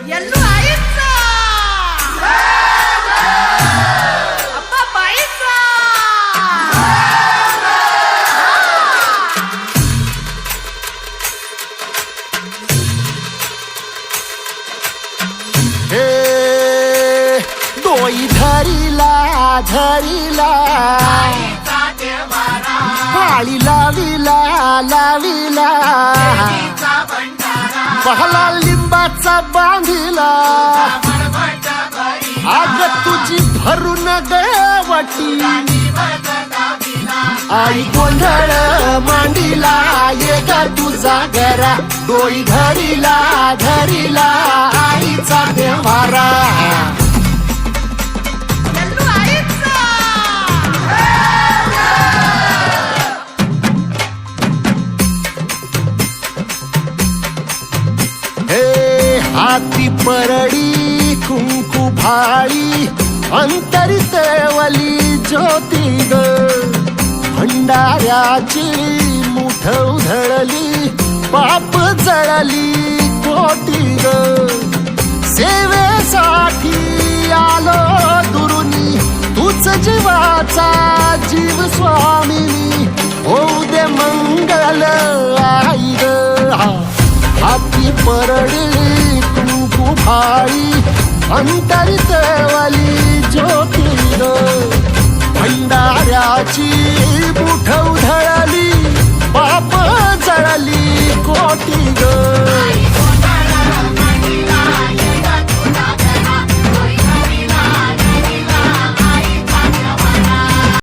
यल्लू आईचा अप्पा बाईचा हे डोई धरीला धरीला पाळी लाविला लाविला पहला लिंबाचा बांधिला आग तुझी भरून गवटी आई गोंधळ मांडीला ये ग तुझा घरा डोई धरीला धरीला आईचा देवारा यल्लू आईचा हे हाती परडी कुंकू भाळी अंतरितेवली ज्योती ग भंडाऱ्याची मुठ उधळली पाप जळली कोटी ग सेवेसाठी आलो दुरुनी तूच जीवाचा जीव स्वामिनी होऊ दे मंगल आई ग हाती परडी कुंकू भाळी अंतरितेवली ज्योती ग भंडाऱ्याची मुठ